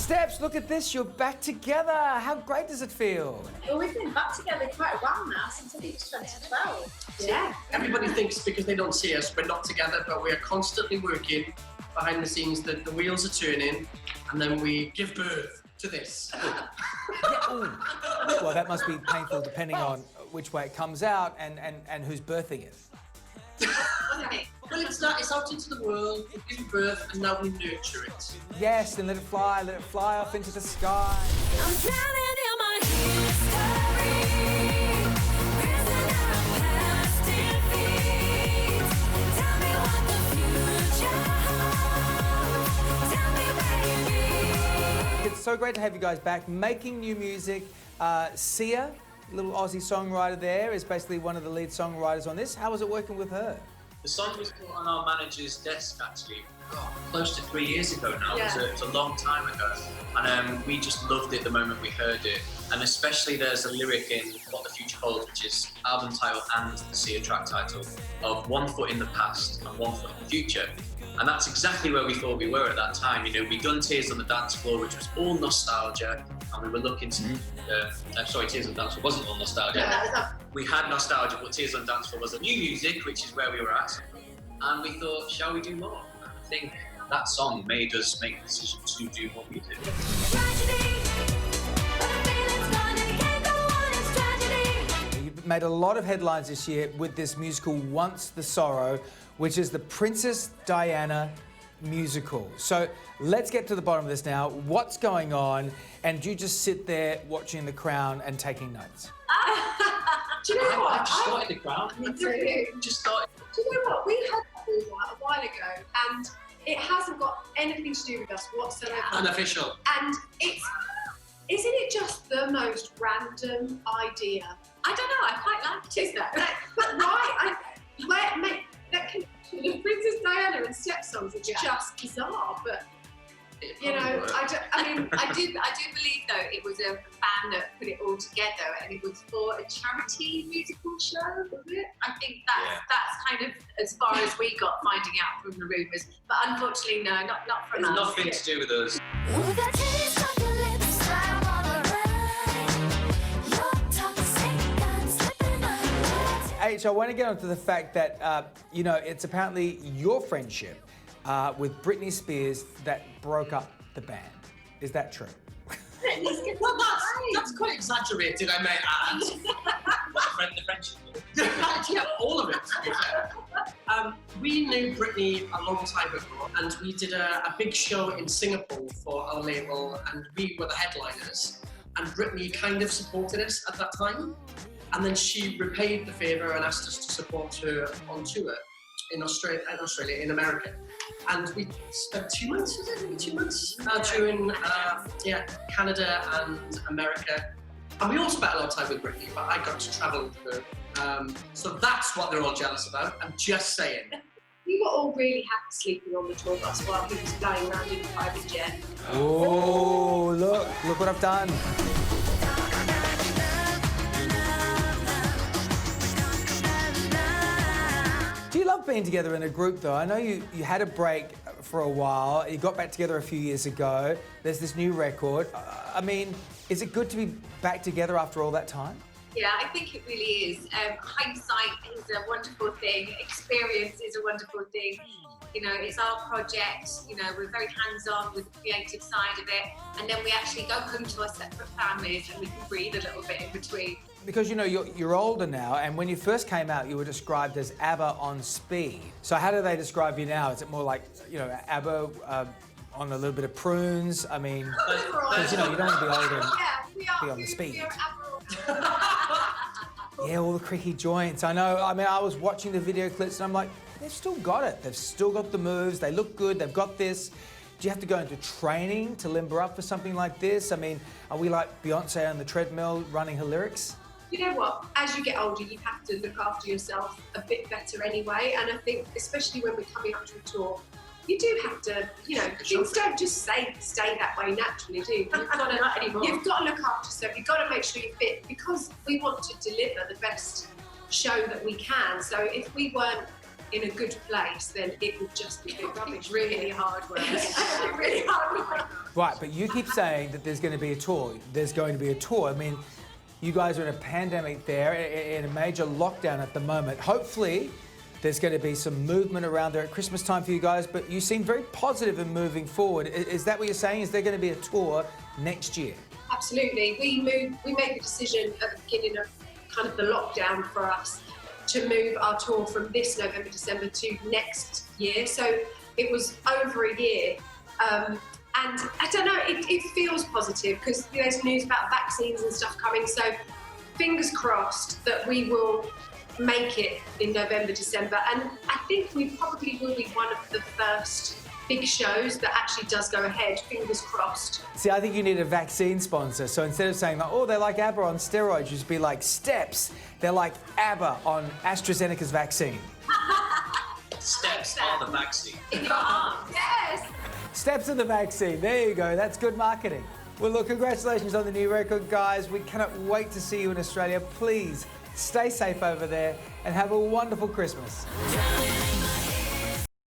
Steps, look at this, you're back together. How great does it feel? Well, we've been back together quite a while now, since I think it's 2012. Yeah. Everybody thinks because they don't see us, we're not together, but we are constantly working behind the scenes. The wheels are turning, and then we give birth to this. Well, that must be painful depending on which way it comes out and who's birthing it. Well, it's out into the world, we give birth, and now we nurture it. Yes, and let it fly off into the sky. I'm drowning in my history, prisoner of past defeats. Tell me what the future holds. Tell me where you lead. It's so great to have you guys back, making new music. Sia, little Aussie songwriter there, is basically one of the lead songwriters on this. How was it working with her? The song was put on our manager's desk actually, close to 3 years ago now. Yeah. It was a long time ago. And we just loved it the moment we heard it. And especially there's a lyric in What the Future Holds, which is album title and the Sia track title, of 1 foot in the past and 1 foot in the future. And that's exactly where we thought we were at that time. You know, we'd done Tears on the Dance Floor, which was all nostalgia, and we were looking to, Tears on the Dance Floor wasn't all nostalgia. Yeah, We had nostalgia, but Tears on the Dance Floor was a new music, which is where we were at. And we thought, shall we do more? And I think that song made us make the decision to do what we did. Tragedy, but the feeling's gone and it can't go on, it's tragedy. You've made a lot of headlines this year with this musical Once the Sorrow, which is the Princess Diana musical. So let's get to the bottom of this now. What's going on? And do you just sit there watching The Crown and taking notes? Do you know I what? just started The Crown. Me too. Just started. Do you know what? We had that movie a while ago, and it hasn't got anything to do with us whatsoever. Unofficial. And isn't it just the most random idea? I don't know, I quite liked it. But why? That connection of Princess Diana and step songs is just bizarre, but you know, I do believe though it was a band that put it all together, and it was for a charity musical show, was it? I think that's kind of as far as we got finding out from the rumours. But unfortunately, no, not from It's us. nothing to do with us. With that taste on your lips, I'm on the ride. Your talk is sick, I'm slipping my legs. H, I want to get onto the fact that, you know, it's apparently your friendship with Britney Spears that broke up the band. Is that true? Well, that's quite exaggerated, I may add. The friendship. Yeah, all of it, to be fair. We knew Britney a long time ago, and we did a big show in Singapore for our label, and we were the headliners. And Britney kind of supported us at that time. And then she repaid the favour and asked us to support her on tour in Australia, in America. And we spent 2 months, was it? Maybe 2 months? Touring, Canada and America. And we all spent a lot of time with Britney, but I got to travel with her. So that's what they're all jealous about. I'm just saying. we were all really happy sleeping on the tour bus while he was flying around in a private jet. Oh, look what I've done. Do you love being together in a group though? I know you had a break for a while. You got back together a few years ago. There's this new record. I mean, is it good to be back together after all that time? Yeah, I think it really is. Hindsight is a wonderful thing. Experience is a wonderful thing. You know, it's our project. You know, we're very hands-on with the creative side of it. And then we actually go home to our separate families and we can breathe a little bit in between. Because, you know, you're older now, and when you first came out, you were described as ABBA on speed. So how do they describe you now? Is it more like, you know, ABBA on a little bit of prunes? I mean, because, you know, you don't want to be older and be on the speed. We are Yeah, all the creaky joints. I know. I mean, I was watching the video clips and I'm like, they've still got it. They've still got the moves. They look good. They've got this. Do you have to go into training to limber up for something like this? I mean, are we like Beyonce on the treadmill running her lyrics? You know what? As you get older, you have to look after yourself a bit better anyway. And I think, especially when we're coming up to a tour, you do have to, you know, things don't just stay that way naturally, do you? You've got to look after yourself. You've got to make sure you're fit because we want to deliver the best show that we can. So if we weren't in a good place, then it would just be good rubbish. Really hard work. Really hard work. Right, but you keep saying that there's going to be a tour. There's going to be a tour. I mean, you guys are in a pandemic there, in a major lockdown at the moment. Hopefully, there's going to be some movement around there at Christmas time for you guys, but you seem very positive in moving forward. Is that what you're saying? Is there going to be a tour next year? Absolutely. We made the decision at the beginning of kind of the lockdown for us to move our tour from this November, December to next year. So it was over a year. And I don't know, it feels positive because there's news about vaccines and stuff coming. So fingers crossed that we will make it in November, December. And I think we probably will be one of the first big shows that actually does go ahead, fingers crossed. See, I think you need a vaccine sponsor. So instead of saying, like, oh, they're like ABBA on steroids, you just be like, Steps, they're like ABBA on AstraZeneca's vaccine. Steps are the vaccine. In your arms. Yes! Steps of the vaccine. There you go. That's good marketing. Well, look, congratulations on the new record, guys. We cannot wait to see you in Australia. Please stay safe over there and have a wonderful Christmas. Drowning